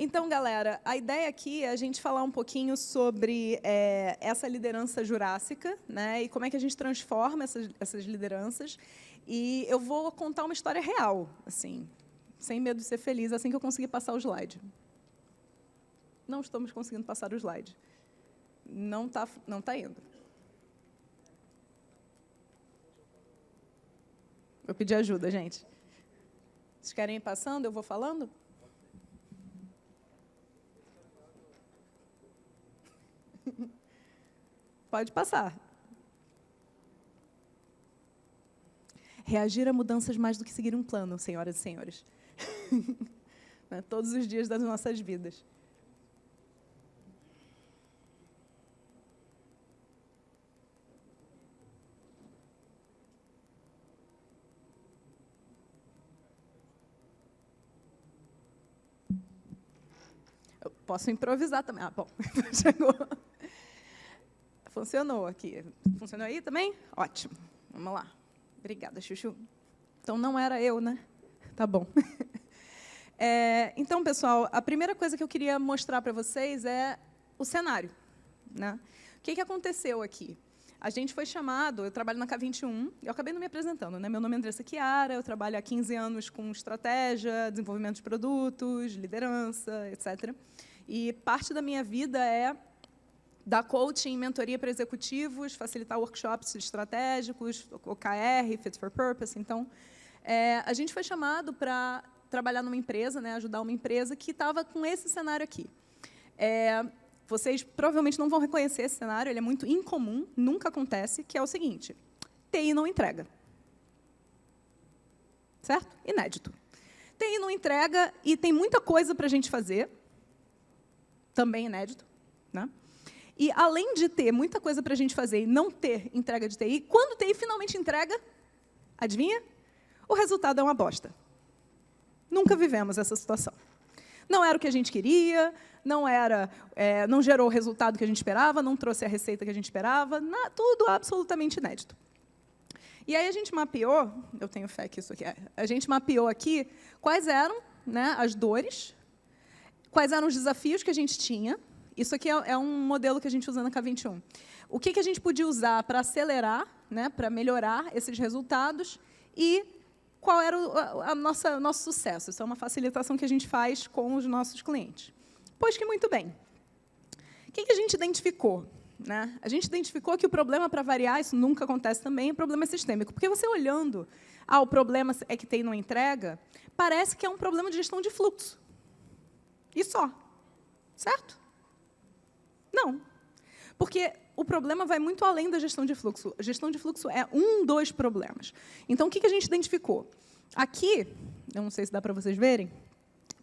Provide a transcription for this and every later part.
Então, galera, a ideia aqui é a gente falar um pouquinho sobre essa liderança jurássica, né, e como é que a gente transforma essas lideranças. E eu vou contar uma história real, assim, sem medo de ser feliz, assim que eu conseguir passar o slide. Não estamos conseguindo passar o slide. Não tá indo. Eu pedi ajuda, gente. Vocês querem ir passando? Eu vou falando? Pode passar. Reagir a mudanças mais do que seguir um plano, senhoras e senhores. Todos os dias das nossas vidas. Eu posso improvisar também. Ah, bom, chegou. Funcionou aqui. Funcionou aí também? Ótimo. Vamos lá. Obrigada, Chuchu. Então, não era eu, né? Tá bom. Então, pessoal, a primeira coisa que eu queria mostrar para vocês é o cenário, né? O que aconteceu aqui? A gente foi chamado, eu trabalho na K21, eu acabei não me apresentando, né? Meu nome é Andressa Chiara, eu trabalho há 15 anos com estratégia, desenvolvimento de produtos, liderança, etc. E parte da minha vida é dar coaching e mentoria para executivos, facilitar workshops estratégicos, OKR, Fit for Purpose. Então, a gente foi chamado para trabalhar numa empresa, né, ajudar uma empresa que estava com esse cenário aqui. Vocês provavelmente não vão reconhecer esse cenário, ele é muito incomum, nunca acontece, que é o seguinte: TI não entrega. Certo? Inédito. TI não entrega e tem muita coisa para a gente fazer, também inédito, né? E, além de ter muita coisa para a gente fazer e não ter entrega de TI, quando o TI finalmente entrega, adivinha? O resultado é uma bosta. Nunca vivemos essa situação. Não era o que a gente queria, não gerou o resultado que a gente esperava, não trouxe a receita que a gente esperava, tudo absolutamente inédito. E aí a gente mapeou, eu tenho fé que isso aqui a gente mapeou aqui quais eram, né, as dores, quais eram os desafios que a gente tinha. Isso aqui é um modelo que a gente usa na K21. O que a gente podia usar para acelerar, né, para melhorar esses resultados e qual era o nosso sucesso. Isso é uma facilitação que a gente faz com os nossos clientes. Pois que, muito bem. O que a gente identificou? Né? A gente identificou que o problema, para variar, isso nunca acontece também, o problema é sistêmico. Porque você olhando, o problema é que TI não entrega, parece que é um problema de gestão de fluxo. E só. Certo? Não, porque o problema vai muito além da gestão de fluxo. A gestão de fluxo é um dos problemas. Então, o que a gente identificou? Aqui, eu não sei se dá para vocês verem,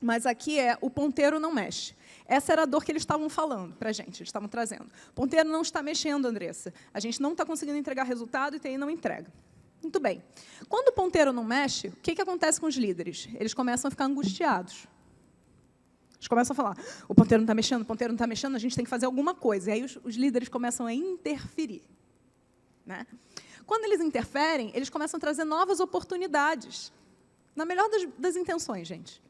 mas aqui o ponteiro não mexe. Essa era a dor que eles estavam falando para a gente, eles estavam trazendo. O ponteiro não está mexendo, Andressa. A gente não está conseguindo entregar resultado e TI não entrega. Muito bem. Quando o ponteiro não mexe, o que acontece com os líderes? Eles começam a ficar angustiados. Eles começam a falar, o ponteiro não está mexendo, o ponteiro não está mexendo, a gente tem que fazer alguma coisa. E aí os líderes começam a interferir. Né? Quando eles interferem, eles começam a trazer novas oportunidades. Na melhor das intenções, gente.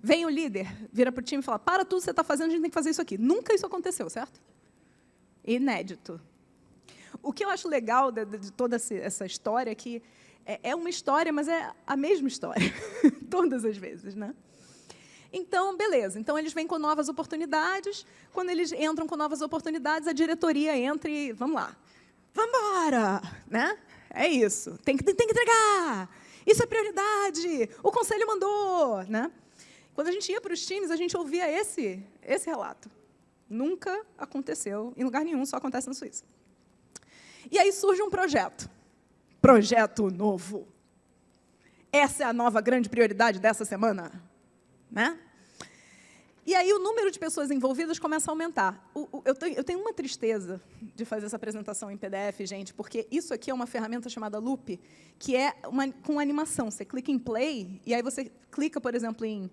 Vem o líder, vira para o time e fala, para tudo que você está fazendo, a gente tem que fazer isso aqui. Nunca isso aconteceu, certo? Inédito. O que eu acho legal de toda essa história é que é uma história, mas é a mesma história. Todas as vezes, né? Então, beleza. Então, eles vêm com novas oportunidades. Quando eles entram com novas oportunidades, a diretoria entra e, vamos lá, vamos embora, né? É isso. Tem que entregar. Isso é prioridade. O conselho mandou, né? Quando a gente ia para os times, a gente ouvia esse relato. Nunca aconteceu em lugar nenhum, só acontece na Suíça. E aí surge um projeto. Projeto novo. Essa é a nova grande prioridade dessa semana. Né? E aí o número de pessoas envolvidas começa a aumentar. Eu tenho uma tristeza de fazer essa apresentação em PDF, gente, porque isso aqui é uma ferramenta chamada Loop, que é com animação. Você clica em play, e aí você clica, por exemplo, em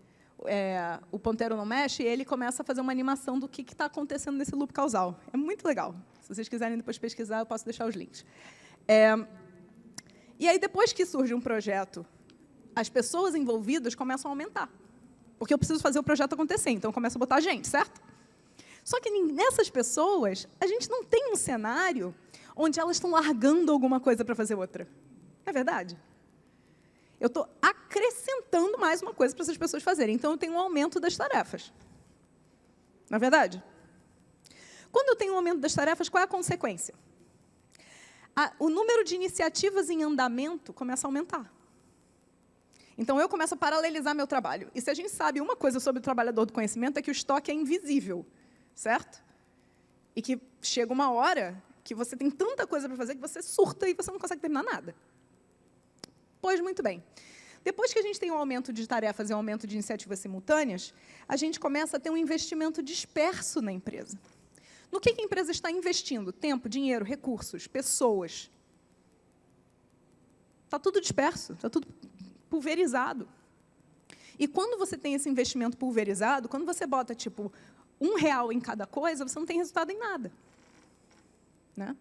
o ponteiro não mexe, e ele começa a fazer uma animação do que está acontecendo nesse loop causal. É muito legal. Se vocês quiserem depois pesquisar, eu posso deixar os links. E aí, depois que surge um projeto, as pessoas envolvidas começam a aumentar. Porque eu preciso fazer o projeto acontecer, então eu começo a botar gente, certo? Só que nessas pessoas, a gente não tem um cenário onde elas estão largando alguma coisa para fazer outra. É verdade? Eu estou acrescentando mais uma coisa para essas pessoas fazerem. Então, eu tenho um aumento das tarefas. Não é verdade? Quando eu tenho um aumento das tarefas, qual é a consequência? O número de iniciativas em andamento começa a aumentar. Então, eu começo a paralelizar meu trabalho. E se a gente sabe uma coisa sobre o trabalhador do conhecimento, é que o estoque é invisível, certo? E que chega uma hora que você tem tanta coisa para fazer que você surta e você não consegue terminar nada. Pois, muito bem. Depois que a gente tem um aumento de tarefas e um aumento de iniciativas simultâneas, a gente começa a ter um investimento disperso na empresa. No que a empresa está investindo? Tempo, dinheiro, recursos, pessoas. Está tudo disperso, está tudo pulverizado. E quando você tem esse investimento pulverizado, quando você bota, tipo, R$1 em cada coisa, você não tem resultado em nada. Né?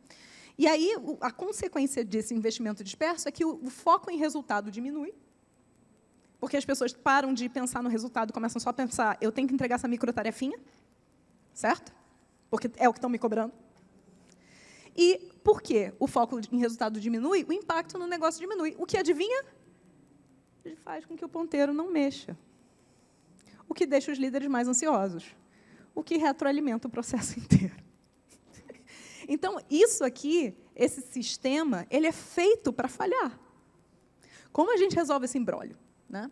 E aí, a consequência desse investimento disperso é que o foco em resultado diminui, porque as pessoas param de pensar no resultado, começam só a pensar, eu tenho que entregar essa microtarefinha, certo? Porque é o que estão me cobrando. E por que o foco em resultado diminui? O impacto no negócio diminui. O que adivinha? Ele faz com que o ponteiro não mexa. O que deixa os líderes mais ansiosos. O que retroalimenta o processo inteiro. Então, isso aqui, esse sistema, ele é feito para falhar. Como a gente resolve esse imbróglio? Né?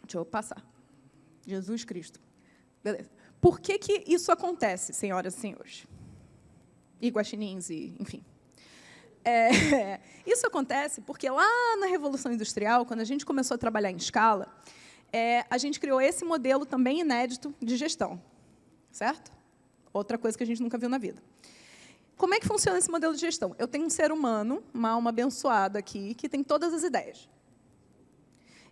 Deixa eu passar. Jesus Cristo. Beleza. Por que isso acontece, senhoras e senhores? E guaxinins, e, enfim. Isso acontece porque, lá na Revolução Industrial, quando a gente começou a trabalhar em escala, a gente criou esse modelo também inédito de gestão. Certo? Outra coisa que a gente nunca viu na vida. Como é que funciona esse modelo de gestão? Eu tenho um ser humano, uma alma abençoada aqui, que tem todas as ideias.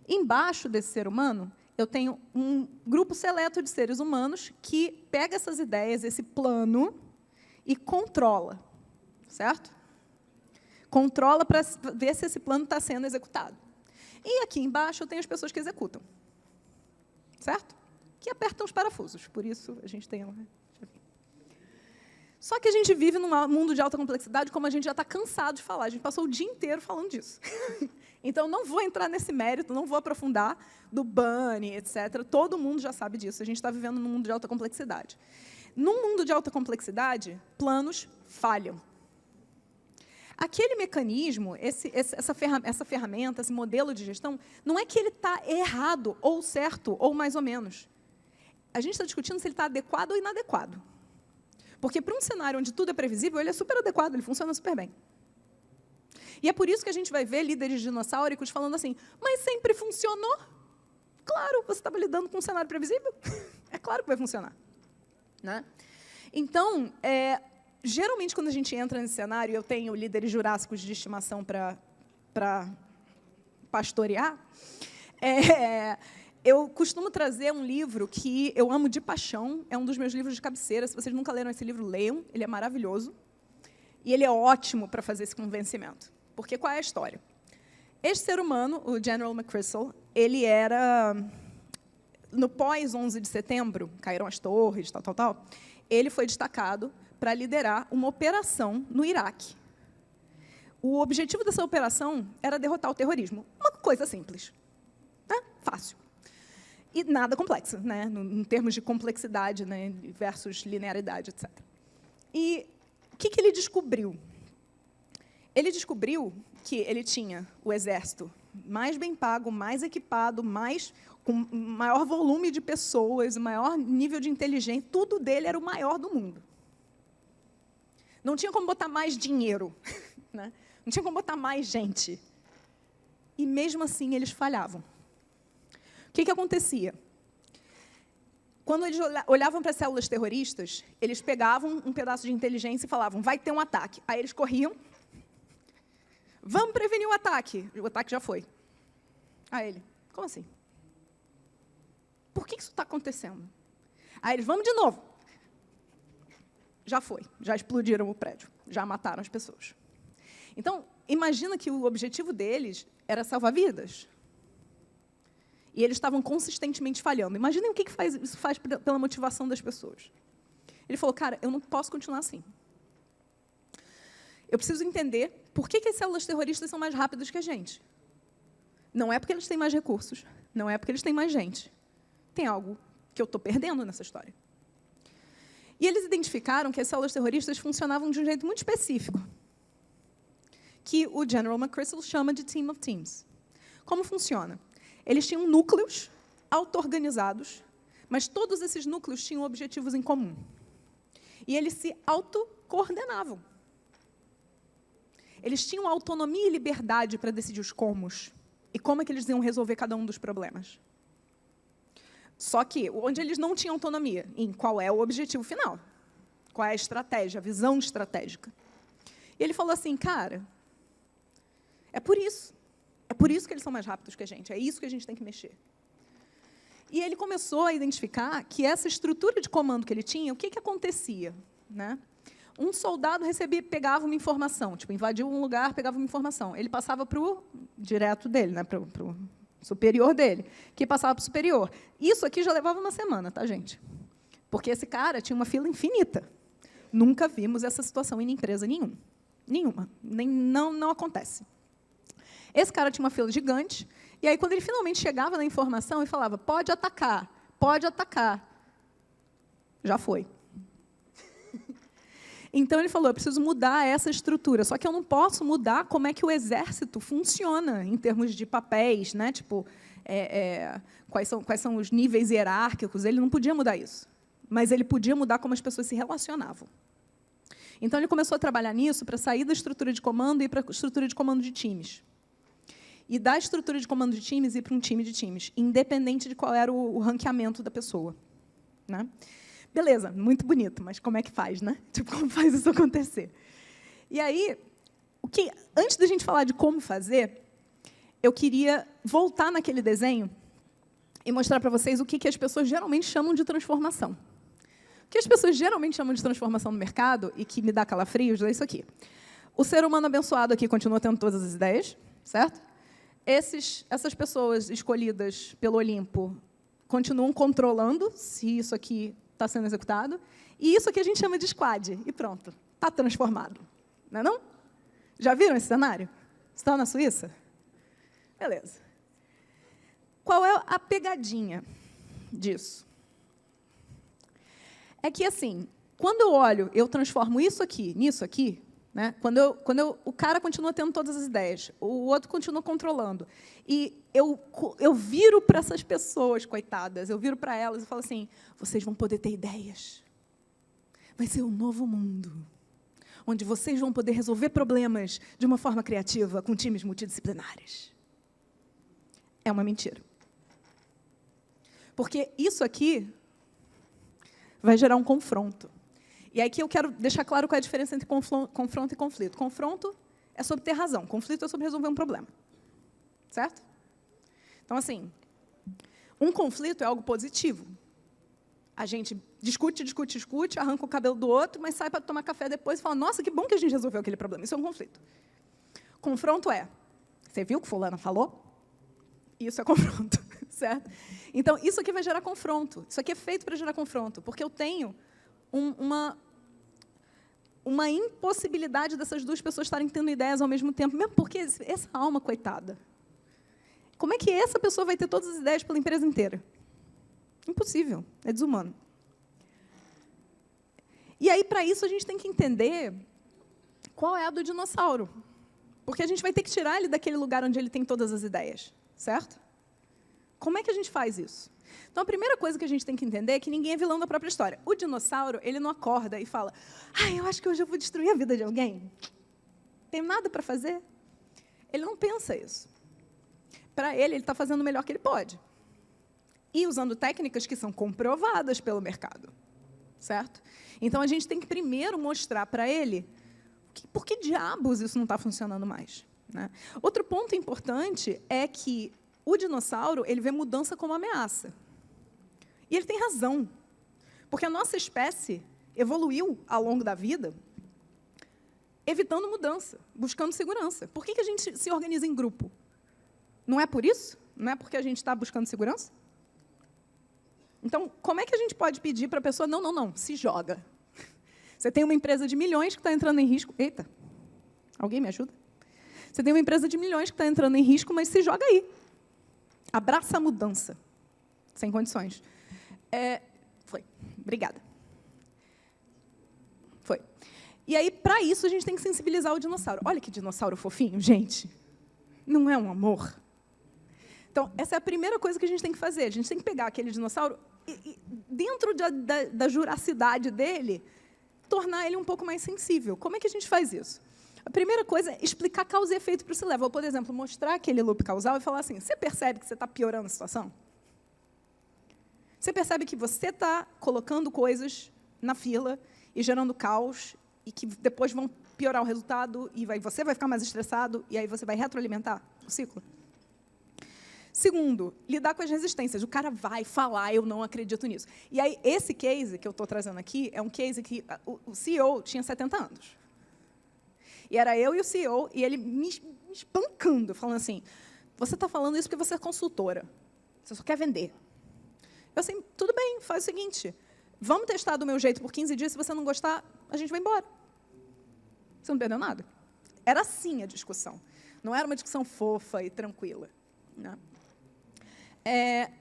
Embaixo desse ser humano, eu tenho um grupo seleto de seres humanos que pega essas ideias, esse plano, e controla. Certo? Controla para ver se esse plano está sendo executado. E aqui embaixo eu tenho as pessoas que executam. Certo? Que apertam os parafusos. Por isso, a gente tem... Só que a gente vive num mundo de alta complexidade, como a gente já está cansado de falar. A gente passou o dia inteiro falando disso. Então, não vou entrar nesse mérito, não vou aprofundar do Bunny, etc. Todo mundo já sabe disso. A gente está vivendo num mundo de alta complexidade. Num mundo de alta complexidade, planos falham. Aquele mecanismo, essa ferramenta, esse modelo de gestão, não é que ele está errado, ou certo, ou mais ou menos. A gente está discutindo se ele está adequado ou inadequado. Porque, para um cenário onde tudo é previsível, ele é super adequado, ele funciona super bem. E é por isso que a gente vai ver líderes dinossáuricos falando assim, mas sempre funcionou? Claro, você estava lidando com um cenário previsível. É claro que vai funcionar. Né? Então, geralmente, quando a gente entra nesse cenário, eu tenho líderes jurássicos de estimação para pastorear, eu costumo trazer um livro que eu amo de paixão, é um dos meus livros de cabeceira. Se vocês nunca leram esse livro, leiam, ele é maravilhoso. E ele é ótimo para fazer esse convencimento. Porque qual é a história? Este ser humano, o General McChrystal, ele era, no pós-11 de setembro, caíram as torres, tal, ele foi destacado para liderar uma operação no Iraque. O objetivo dessa operação era derrotar o terrorismo. Uma coisa simples. Né? Fácil. E nada complexo, né? Em termos de complexidade, né? Versus linearidade, etc. E o que ele descobriu? Ele descobriu que ele tinha o exército mais bem pago, mais equipado, com maior volume de pessoas, maior nível de inteligência, tudo dele era o maior do mundo. Não tinha como botar mais dinheiro, né? Não tinha como botar mais gente. E, mesmo assim, eles falhavam. O que acontecia? Quando eles olhavam para as células terroristas, eles pegavam um pedaço de inteligência e falavam, vai ter um ataque. Aí eles corriam, vamos prevenir o ataque. O ataque já foi. Aí ele, como assim? Por que isso está acontecendo? Aí eles, vamos de novo. Já foi, já explodiram o prédio, já mataram as pessoas. Então, imagina que o objetivo deles era salvar vidas. E eles estavam consistentemente falhando. Imaginem o que isso faz pela motivação das pessoas. Ele falou, cara, eu não posso continuar assim. Eu preciso entender por que as células terroristas são mais rápidas que a gente. Não é porque eles têm mais recursos, não é porque eles têm mais gente. Tem algo que eu estou perdendo nessa história. E eles identificaram que as células terroristas funcionavam de um jeito muito específico, que o General McChrystal chama de Team of Teams. Como funciona? Eles tinham núcleos auto-organizados, mas todos esses núcleos tinham objetivos em comum. E eles se autocoordenavam. Eles tinham autonomia e liberdade para decidir os comos e como é que eles iam resolver cada um dos problemas. Só que, onde eles não tinham autonomia, em qual é o objetivo final, qual é a estratégia, a visão estratégica. E ele falou assim, cara, é por isso que eles são mais rápidos que a gente, é isso que a gente tem que mexer. E ele começou a identificar que essa estrutura de comando que ele tinha, o que acontecia? Né? Um soldado pegava uma informação, tipo, invadiu um lugar, pegava uma informação. Ele passava para o direto dele, né, para o superior dele, que passava para o superior. Isso aqui já levava uma semana, tá, gente? Porque esse cara tinha uma fila infinita. Nunca vimos essa situação em empresa nenhuma. Não acontece. Esse cara tinha uma fila gigante, e aí, quando ele finalmente chegava na informação e falava, pode atacar, já foi. Então, ele falou, eu preciso mudar essa estrutura, só que eu não posso mudar como é que o exército funciona em termos de papéis, né? Tipo, quais são os níveis hierárquicos. Ele não podia mudar isso, mas ele podia mudar como as pessoas se relacionavam. Então, ele começou a trabalhar nisso para sair da estrutura de comando e ir para a estrutura de comando de times. E da estrutura de comando de times ir para um time de times, independente de qual era o ranqueamento da pessoa. Né? Beleza, muito bonito, mas como é que faz, né? Tipo, como faz isso acontecer? E aí, antes da gente falar de como fazer, eu queria voltar naquele desenho e mostrar para vocês o que as pessoas geralmente chamam de transformação. O que as pessoas geralmente chamam de transformação no mercado, e que me dá calafrios, é isso aqui. O ser humano abençoado aqui continua tendo todas as ideias, certo? Essas pessoas escolhidas pelo Olimpo continuam controlando se isso aqui está sendo executado, e isso aqui a gente chama de squad, e pronto, está transformado. Não é não? Já viram esse cenário? Estão na Suíça? Beleza. Qual é a pegadinha disso? É que, assim, quando eu olho, eu transformo isso aqui nisso aqui, né? O cara continua tendo todas as ideias, o outro continua controlando, e eu viro para essas pessoas, coitadas, eu viro para elas e falo assim, vocês vão poder ter ideias. Vai ser um novo mundo, onde vocês vão poder resolver problemas de uma forma criativa, com times multidisciplinares. É uma mentira. Porque isso aqui vai gerar um confronto. E aqui eu quero deixar claro qual é a diferença entre confronto e conflito. Confronto é sobre ter razão, conflito é sobre resolver um problema. Certo? Então, assim, um conflito é algo positivo. A gente discute, arranca o cabelo do outro, mas sai para tomar café depois e fala, nossa, que bom que a gente resolveu aquele problema. Isso é um conflito. Confronto é, você viu o que fulana falou? Isso é confronto, certo? Então, isso aqui vai gerar confronto. Isso aqui é feito para gerar confronto, porque eu tenho uma impossibilidade dessas duas pessoas estarem tendo ideias ao mesmo tempo, mesmo porque essa alma, coitada, como é que essa pessoa vai ter todas as ideias pela empresa inteira? Impossível, é desumano. E aí, para isso, a gente tem que entender qual é a do dinossauro, porque a gente vai ter que tirar ele daquele lugar onde ele tem todas as ideias, certo? Como é que a gente faz isso? Então, a primeira coisa que a gente tem que entender é que ninguém é vilão da própria história. O dinossauro, ele não acorda e fala, eu acho que hoje eu vou destruir a vida de alguém. Tem nada para fazer. Ele não pensa isso. Para ele está fazendo o melhor que ele pode. E usando técnicas que são comprovadas pelo mercado. Certo? Então, a gente tem que primeiro mostrar para ele por que diabos isso não está funcionando mais. Né? Outro ponto importante é que o dinossauro ele vê mudança como ameaça. E ele tem razão. Porque a nossa espécie evoluiu ao longo da vida evitando mudança, buscando segurança. Por que a gente se organiza em grupo? Não é por isso? Não é porque a gente está buscando segurança? Então, como é que a gente pode pedir para a pessoa, não, se joga? Você tem uma empresa de milhões que está entrando em risco. Eita, alguém me ajuda? Você tem uma empresa de milhões que está entrando em risco, mas se joga aí. Abraça a mudança. Sem condições. Foi. Obrigada. Foi. E aí, para isso, a gente tem que sensibilizar o dinossauro. Olha que dinossauro fofinho, gente. Não é um amor? Então, essa é a primeira coisa que a gente tem que fazer. A gente tem que pegar aquele dinossauro e dentro da jurassicidade dele, tornar ele um pouco mais sensível. Como é que a gente faz isso? A primeira coisa é explicar causa e efeito para o C-Level. Por exemplo, mostrar aquele loop causal e falar assim, você percebe que você está piorando a situação? Você percebe que você está colocando coisas na fila e gerando caos e que depois vão piorar o resultado e você vai ficar mais estressado e aí você vai retroalimentar o ciclo? Segundo, lidar com as resistências. O cara vai falar, eu não acredito nisso. E aí, esse case que eu estou trazendo aqui é um case que o CEO tinha 70 anos. E era eu e o CEO, e ele me espancando, falando assim, você está falando isso porque você é consultora. Você só quer vender. Eu assim, tudo bem, faz o seguinte, vamos testar do meu jeito por 15 dias, se você não gostar, a gente vai embora. Você não perdeu nada. Era assim a discussão. Não era uma discussão fofa e tranquila. Né?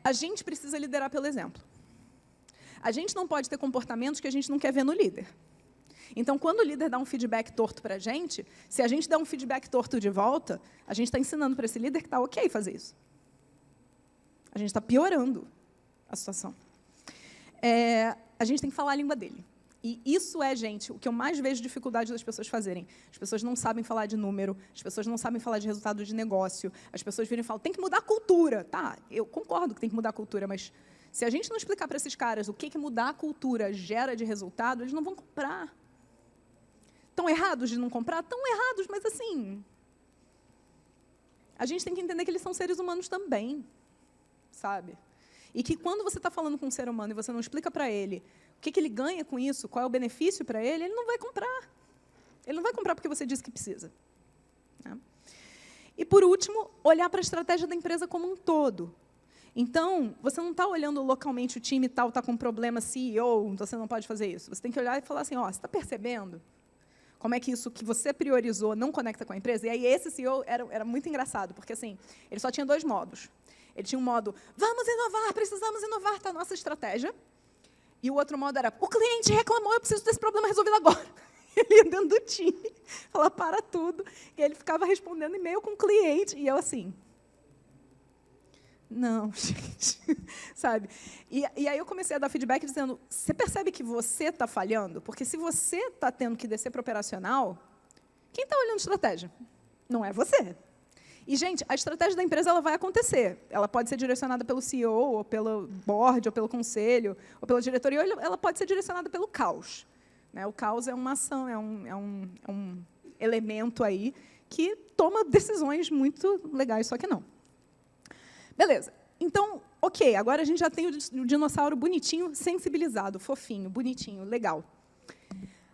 A gente precisa liderar pelo exemplo. A gente não pode ter comportamentos que a gente não quer ver no líder. Então, quando o líder dá um feedback torto para a gente, se a gente der um feedback torto de volta, a gente está ensinando para esse líder que está ok fazer isso. A gente está piorando a situação. A gente tem que falar a língua dele. E isso gente, o que eu mais vejo dificuldade das pessoas fazerem. As pessoas não sabem falar de número, as pessoas não sabem falar de resultado de negócio, as pessoas viram e falam, tem que mudar a cultura. Tá, eu concordo que tem que mudar a cultura, mas se a gente não explicar para esses caras o que mudar a cultura gera de resultado, eles não vão comprar. Estão errados de não comprar? Estão errados, mas assim... A gente tem que entender que eles são seres humanos também, sabe? E que quando você está falando com um ser humano e você não explica para ele o que ele ganha com isso, qual é o benefício para ele não vai comprar. Ele não vai comprar porque você disse que precisa. Né? E, por último, olhar para a estratégia da empresa como um todo. Então, você não está olhando localmente o time tal está com um problema CEO, então você não pode fazer isso. Você tem que olhar e falar assim, você está percebendo como é que isso que você priorizou não conecta com a empresa? E aí, esse CEO era muito engraçado, porque assim, ele só tinha 2 modos. Ele tinha um modo, vamos inovar, precisamos inovar, está a nossa estratégia. E o outro modo era, o cliente reclamou, eu preciso desse problema resolvido agora. Ele ia dentro do time, falava, para tudo. E ele ficava respondendo e-mail com o cliente. E eu assim, não, gente, sabe? E aí eu comecei a dar feedback dizendo, você percebe que você está falhando? Porque se você está tendo que descer para o operacional, quem está olhando estratégia? Não é você. E, gente, a estratégia da empresa ela vai acontecer. Ela pode ser direcionada pelo CEO, ou pelo board, ou pelo conselho, ou pela diretoria, ou ela pode ser direcionada pelo caos. Né? O caos é uma ação, é um elemento aí que toma decisões muito legais, só que não. Beleza. Então, ok, agora a gente já tem o dinossauro bonitinho, sensibilizado, fofinho, bonitinho, legal.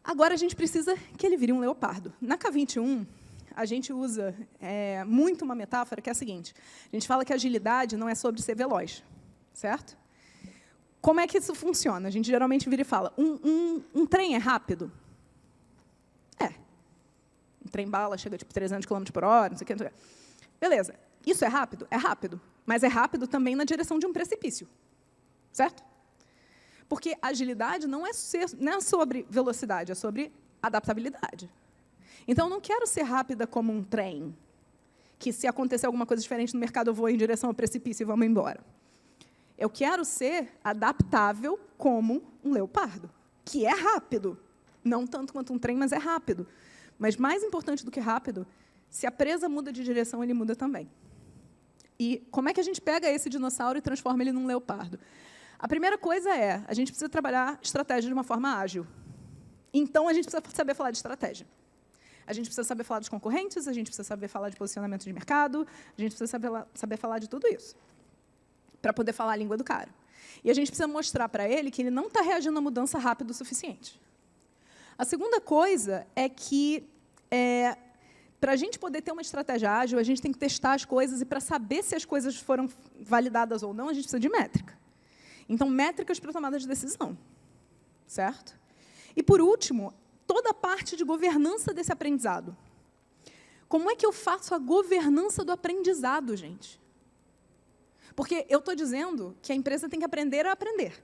Agora a gente precisa que ele vire um leopardo. Na K21, a gente usa muito uma metáfora que é a seguinte. A gente fala que agilidade não é sobre ser veloz, certo? Como é que isso funciona? A gente geralmente vira e fala, um trem é rápido? Um trem-bala chega tipo 300 km por hora, não sei o que, não sei o que. Beleza. Isso é rápido? É rápido. Mas é rápido também na direção de um precipício, certo? Porque agilidade não é sobre velocidade, é sobre adaptabilidade. Então, eu não quero ser rápida como um trem, que se acontecer alguma coisa diferente no mercado, eu vou em direção ao precipício e vamos embora. Eu quero ser adaptável como um leopardo, que é rápido. Não tanto quanto um trem, mas é rápido. Mas, mais importante do que rápido, se a presa muda de direção, ele muda também. E como é que a gente pega esse dinossauro e transforma ele num leopardo? A primeira coisa a gente precisa trabalhar estratégia de uma forma ágil. Então, a gente precisa saber falar de estratégia. A gente precisa saber falar dos concorrentes, a gente precisa saber falar de posicionamento de mercado, a gente precisa saber falar de tudo isso, para poder falar a língua do cara. E a gente precisa mostrar para ele que ele não está reagindo à mudança rápido o suficiente. A segunda coisa é que para a gente poder ter uma estratégia ágil, a gente tem que testar as coisas, e para saber se as coisas foram validadas ou não, a gente precisa de métrica. Então, métricas para tomada de decisão. Certo? E, por último, toda a parte de governança desse aprendizado. Como é que eu faço a governança do aprendizado, gente? Porque eu estou dizendo que a empresa tem que aprender a aprender.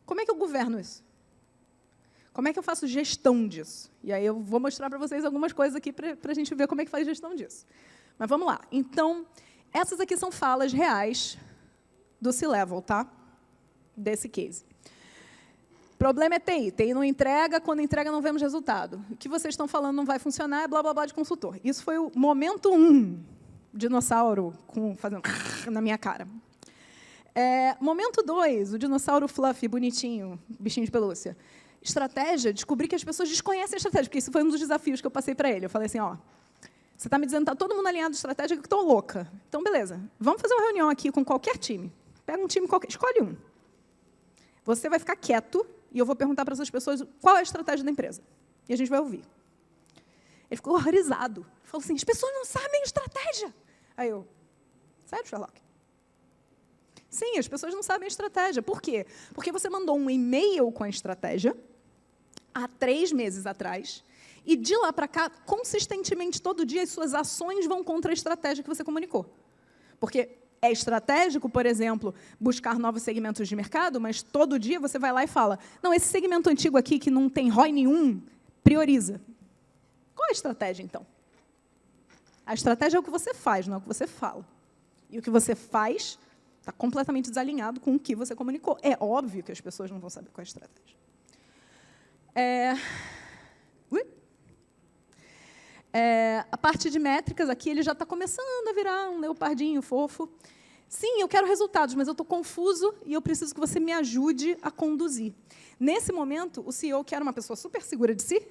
Como é que eu governo isso? Como é que eu faço gestão disso? E aí eu vou mostrar para vocês algumas coisas aqui para a gente ver como é que faz gestão disso. Mas vamos lá. Então, essas aqui são falas reais do C-Level, tá? Desse case. Problema é TI. TI não entrega, quando entrega não vemos resultado. O que vocês estão falando não vai funcionar, é blá, blá, blá de consultor. Isso foi o momento 1, dinossauro fazendo na minha cara. Momento 2, o dinossauro fluffy, bonitinho, bichinho de pelúcia. Estratégia, descobri que as pessoas desconhecem a estratégia, porque isso foi um dos desafios que eu passei para ele. Eu falei assim, ó, você está me dizendo que está todo mundo alinhado de estratégia, que eu estou louca. Então, beleza, vamos fazer uma reunião aqui com qualquer time. Pega um time qualquer, escolhe um. Você vai ficar quieto e eu vou perguntar para essas pessoas qual é a estratégia da empresa. E a gente vai ouvir. Ele ficou horrorizado. Ele falou assim, as pessoas não sabem a estratégia. Aí eu, sério, Sherlock? Sim, as pessoas não sabem a estratégia. Por quê? Porque você mandou um e-mail com a estratégia há 3 meses atrás, e de lá para cá, consistentemente, todo dia, as suas ações vão contra a estratégia que você comunicou. Porque é estratégico, por exemplo, buscar novos segmentos de mercado, mas todo dia você vai lá e fala, não, esse segmento antigo aqui, que não tem ROI nenhum, prioriza. Qual é a estratégia, então? A estratégia é o que você faz, não é o que você fala. E o que você faz está completamente desalinhado com o que você comunicou. É óbvio que as pessoas não vão saber qual é a estratégia. A parte de métricas aqui, ele já está começando a virar um leopardinho fofo. Sim, eu quero resultados, mas eu estou confuso e eu preciso que você me ajude a conduzir. Nesse momento, o CEO, que era uma pessoa super segura de si,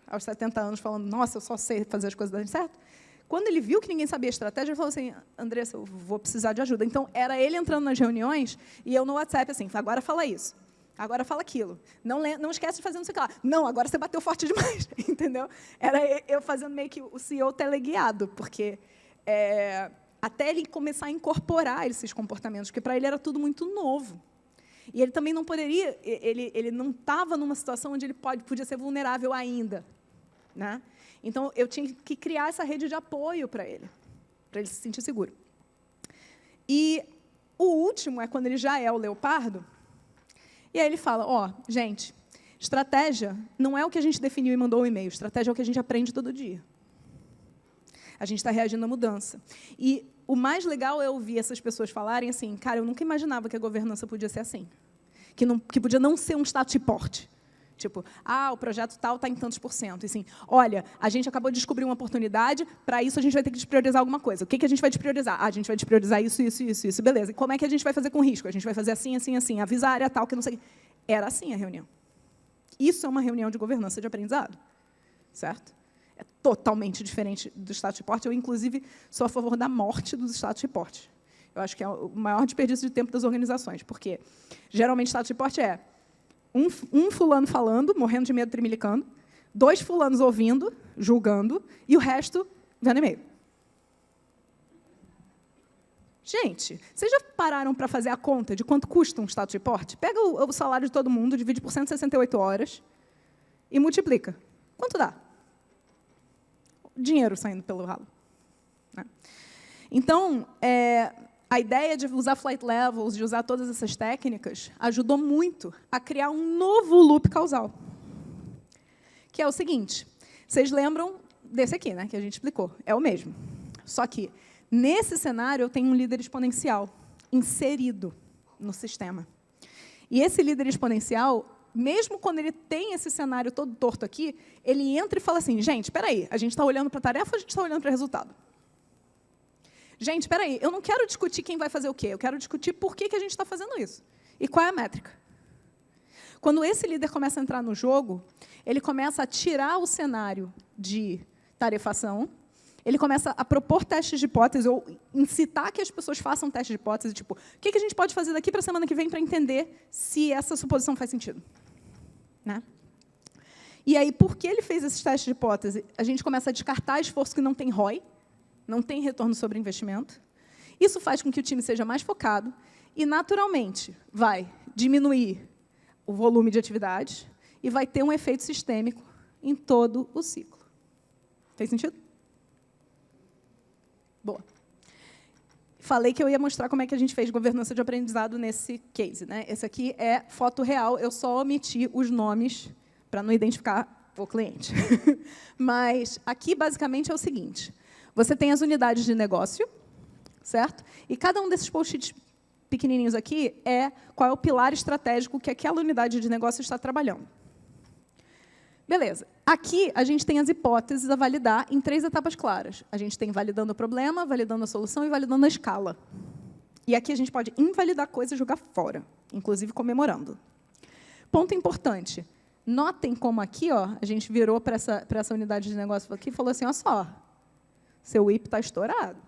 aos 70 anos, falando, nossa, eu só sei fazer as coisas darem certo, quando ele viu que ninguém sabia a estratégia, ele falou assim, Andressa, eu vou precisar de ajuda. Então, era ele entrando nas reuniões e eu no WhatsApp, assim, agora fala isso. Agora fala aquilo. Não esquece de fazer não sei o que lá. Não, agora você bateu forte demais. Entendeu? Era eu fazendo meio que o CEO teleguiado, porque até ele começar a incorporar esses comportamentos, porque para ele era tudo muito novo. E ele também não poderia, ele não estava numa situação onde ele podia ser vulnerável ainda. Né? Então, eu tinha que criar essa rede de apoio para ele se sentir seguro. E o último é quando ele já é o leopardo, e aí ele fala, ó, gente, estratégia não é o que a gente definiu e mandou um e-mail, estratégia é o que a gente aprende todo dia. A gente está reagindo à mudança. E o mais legal é ouvir essas pessoas falarem assim, cara, eu nunca imaginava que a governança podia ser assim, que podia não ser um status report. Tipo, o projeto tal está em tantos %. E assim, olha, a gente acabou de descobrir uma oportunidade, para isso a gente vai ter que despriorizar alguma coisa. O que a gente vai despriorizar? A gente vai despriorizar isso, beleza. E como é que a gente vai fazer com risco? A gente vai fazer assim, assim, assim, avisar a área tal, que não sei. Era assim a reunião. Isso é uma reunião de governança de aprendizado. Certo? É totalmente diferente do status report. Eu, inclusive, sou a favor da morte dos status reports. Eu acho que é o maior desperdício de tempo das organizações, porque, geralmente, status report é um fulano falando, morrendo de medo, tremilicando, 2 fulanos ouvindo, julgando, e o resto vendo e-mail. Gente, vocês já pararam para fazer a conta de quanto custa um status report? Pega o salário de todo mundo, divide por 168 horas e multiplica. Quanto dá? Dinheiro saindo pelo ralo. Né? Então, a ideia de usar flight levels, de usar todas essas técnicas, ajudou muito a criar um novo loop causal. Que é o seguinte, vocês lembram desse aqui, né, que a gente explicou? É o mesmo. Só que, nesse cenário, eu tenho um líder exponencial inserido no sistema. E esse líder exponencial, mesmo quando ele tem esse cenário todo torto aqui, ele entra e fala assim, gente, espera aí, a gente está olhando para a tarefa ou a gente está olhando para o resultado? Gente, espera aí, eu não quero discutir quem vai fazer o quê, eu quero discutir por que a gente está fazendo isso. E qual é a métrica? Quando esse líder começa a entrar no jogo, ele começa a tirar o cenário de tarefação, ele começa a propor testes de hipótese, ou incitar que as pessoas façam testes de hipótese, tipo, o que a gente pode fazer daqui para a semana que vem para entender se essa suposição faz sentido. Né? E aí, porque ele fez esses testes de hipótese, a gente começa a descartar esforço que não tem ROI, não tem retorno sobre investimento. Isso faz com que o time seja mais focado e, naturalmente, vai diminuir o volume de atividades e vai ter um efeito sistêmico em todo o ciclo. Fez sentido? Boa. Falei que eu ia mostrar como é que a gente fez governança de aprendizado nesse case, né? Esse aqui é foto real, eu só omiti os nomes para não identificar o cliente. Mas aqui, basicamente, é o seguinte. Você tem as unidades de negócio, certo? E cada um desses post-its pequenininhos aqui é qual é o pilar estratégico que aquela unidade de negócio está trabalhando. Beleza. Aqui, a gente tem as hipóteses a validar em 3 etapas claras. A gente tem validando o problema, validando a solução e validando a escala. E aqui a gente pode invalidar coisas e jogar fora, inclusive comemorando. Ponto importante. Notem como aqui, ó, a gente virou para essa unidade de negócio aqui e falou assim, olha só, seu WIP está estourado.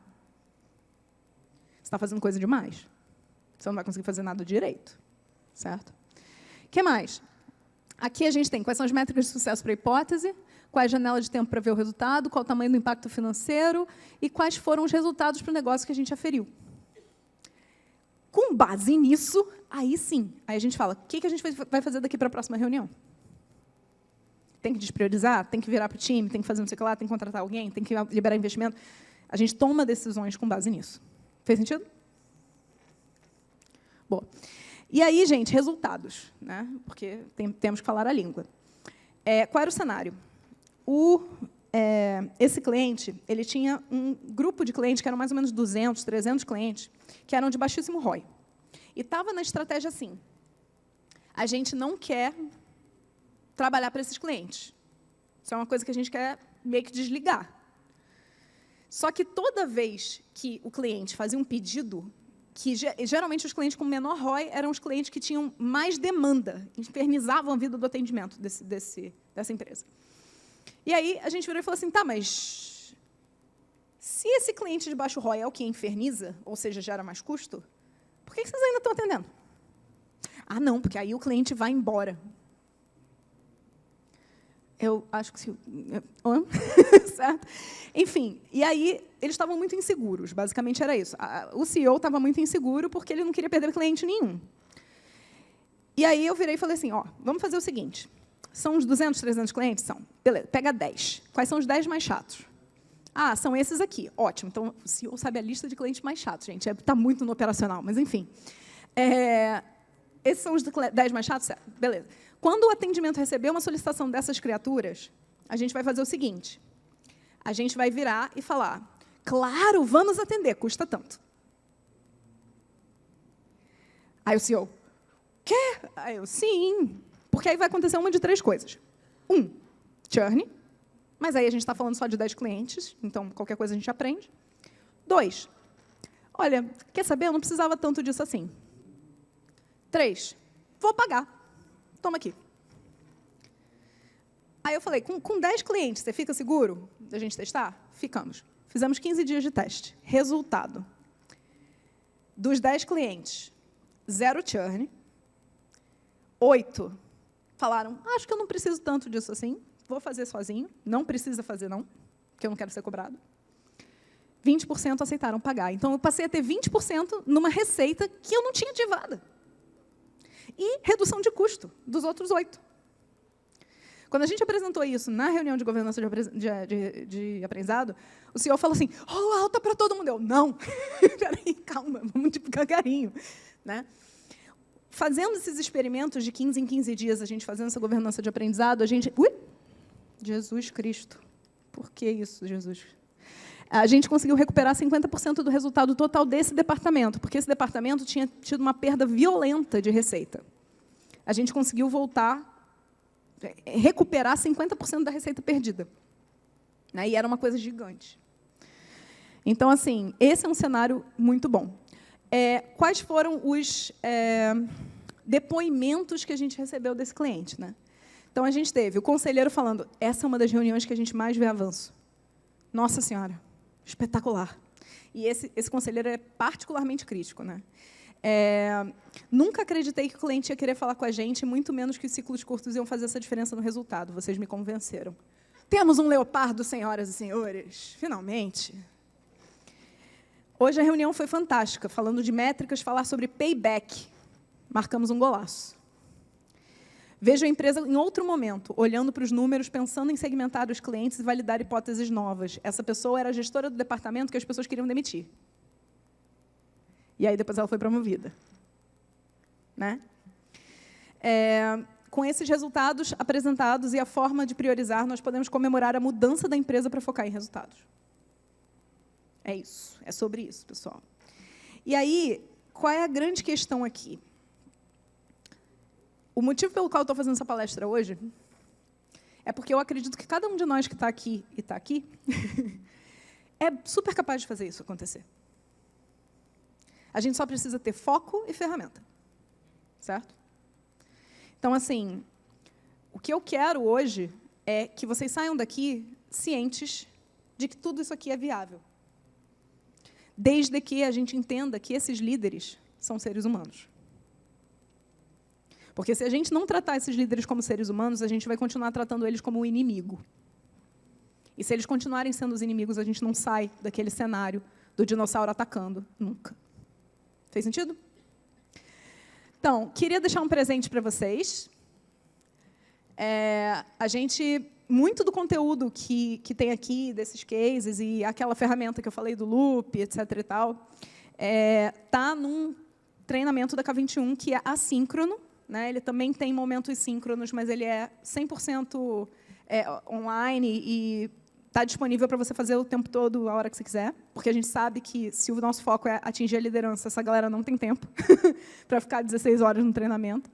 Você está fazendo coisa demais. Você não vai conseguir fazer nada direito. Certo? O que mais? Aqui a gente tem quais são as métricas de sucesso para a hipótese, qual é a janela de tempo para ver o resultado, qual o tamanho do impacto financeiro e quais foram os resultados para o negócio que a gente aferiu. Com base nisso, aí sim, aí a gente fala, o que a gente vai fazer daqui para a próxima reunião? Tem que despriorizar? Tem que virar para o time? Tem que fazer não sei o que lá? Tem que contratar alguém? Tem que liberar investimento? A gente toma decisões com base nisso. Fez sentido? Boa. E aí, gente, resultados, né? Porque temos que falar a língua. Qual era o cenário? Esse cliente ele tinha um grupo de clientes, que eram mais ou menos 200, 300 clientes, que eram de baixíssimo ROI. E estava na estratégia assim, a gente não quer trabalhar para esses clientes. Isso é uma coisa que a gente quer meio que desligar. Só que toda vez que o cliente fazia um pedido, que geralmente os clientes com menor ROI eram os clientes que tinham mais demanda, infernizavam a vida do atendimento dessa empresa. E aí a gente virou e falou assim, tá, mas se esse cliente de baixo ROI é o que inferniza, ou seja, gera mais custo, por que vocês ainda estão atendendo? Ah, não, porque aí o cliente vai embora. Eu acho que... certo? Enfim, e aí eles estavam muito inseguros, basicamente era isso. O CEO estava muito inseguro porque ele não queria perder cliente nenhum. E aí eu virei e falei assim, ó, vamos fazer o seguinte, são uns 200, 300 clientes? São. Beleza, pega 10. Quais são os 10 mais chatos? Ah, são esses aqui. Ótimo, então o CEO sabe a lista de clientes mais chatos, gente. Está muito no operacional, mas enfim. Esses são os 10 mais chatos? Certo. Beleza. Quando o atendimento receber uma solicitação dessas criaturas, a gente vai fazer o seguinte, a gente vai virar e falar, claro, vamos atender, custa tanto. Aí o CEO, quê? Aí eu, sim, porque aí vai acontecer uma de 3 coisas. 1, churn, mas aí a gente está falando só de 10 clientes, então qualquer coisa a gente aprende. 2, olha, quer saber, eu não precisava tanto disso assim. 3, vou pagar. Toma aqui. Aí eu falei, com 10 clientes, você fica seguro da gente testar? Ficamos. Fizemos 15 dias de teste. Resultado. Dos 10 clientes, 0 churn. 8 falaram, acho que eu não preciso tanto disso assim, vou fazer sozinho. Não precisa fazer, não, porque eu não quero ser cobrado. 20% aceitaram pagar. Então, eu passei a ter 20% numa receita que eu não tinha ativada. E redução de custo dos outros 8. Quando a gente apresentou isso na reunião de governança de aprendizado, o CEO falou assim, alta para todo mundo. Eu, não, peraí, calma, vamos devagarinho. Né? Fazendo esses experimentos de 15 em 15 dias, a gente fazendo essa governança de aprendizado, a gente... Jesus Cristo, por que isso, Jesus? A gente conseguiu recuperar 50% do resultado total desse departamento, porque esse departamento tinha tido uma perda violenta de receita. A gente conseguiu recuperar 50% da receita perdida. Né? E era uma coisa gigante. Então, assim, esse é um cenário muito bom. Quais foram os depoimentos que a gente recebeu desse cliente? Né? Então, a gente teve o conselheiro falando, essa é uma das reuniões que a gente mais vê avanço. Nossa Senhora! Espetacular. E esse conselheiro é particularmente crítico. Né? Nunca acreditei que o cliente ia querer falar com a gente, muito menos que os ciclos curtos iam fazer essa diferença no resultado. Vocês me convenceram. Temos um leopardo, senhoras e senhores. Finalmente. Hoje a reunião foi fantástica, falando de métricas, falar sobre payback. Marcamos um golaço. Vejo a empresa em outro momento, olhando para os números, pensando em segmentar os clientes e validar hipóteses novas. Essa pessoa era a gestora do departamento que as pessoas queriam demitir. E aí, depois, ela foi promovida. Né? Com esses resultados apresentados e a forma de priorizar, nós podemos comemorar a mudança da empresa para focar em resultados. É isso. É sobre isso, pessoal. E aí, qual é a grande questão aqui? O motivo pelo qual eu estou fazendo essa palestra hoje é porque eu acredito que cada um de nós que está aqui e está aqui é super capaz de fazer isso acontecer. A gente só precisa ter foco e ferramenta. Certo? Então, assim, o que eu quero hoje é que vocês saiam daqui cientes de que tudo isso aqui é viável. Desde que a gente entenda que esses líderes são seres humanos. Porque se a gente não tratar esses líderes como seres humanos, a gente vai continuar tratando eles como um inimigo. E se eles continuarem sendo os inimigos, a gente não sai daquele cenário do dinossauro atacando nunca. Fez sentido? Então, queria deixar um presente para vocês. Muito do conteúdo que tem aqui, desses cases, e aquela ferramenta que eu falei do Loop, etc. e tal, está num treinamento da K21 que é assíncrono. Né? Ele também tem momentos síncronos, mas ele é 100% online e está disponível para você fazer o tempo todo, a hora que você quiser, porque a gente sabe que, se o nosso foco é atingir a liderança, essa galera não tem tempo para ficar 16 horas no treinamento,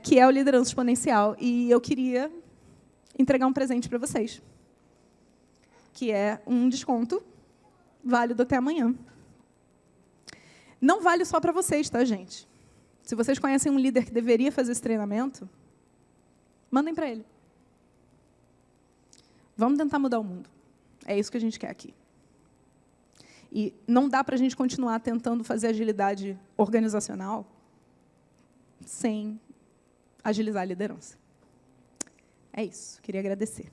que é o Liderança Exponencial. E eu queria entregar um presente para vocês, que é um desconto válido até amanhã. Não vale só para vocês, tá, gente? Se vocês conhecem um líder que deveria fazer esse treinamento, mandem para ele. Vamos tentar mudar o mundo. É isso que a gente quer aqui. E não dá para a gente continuar tentando fazer agilidade organizacional sem agilizar a liderança. É isso. Queria agradecer.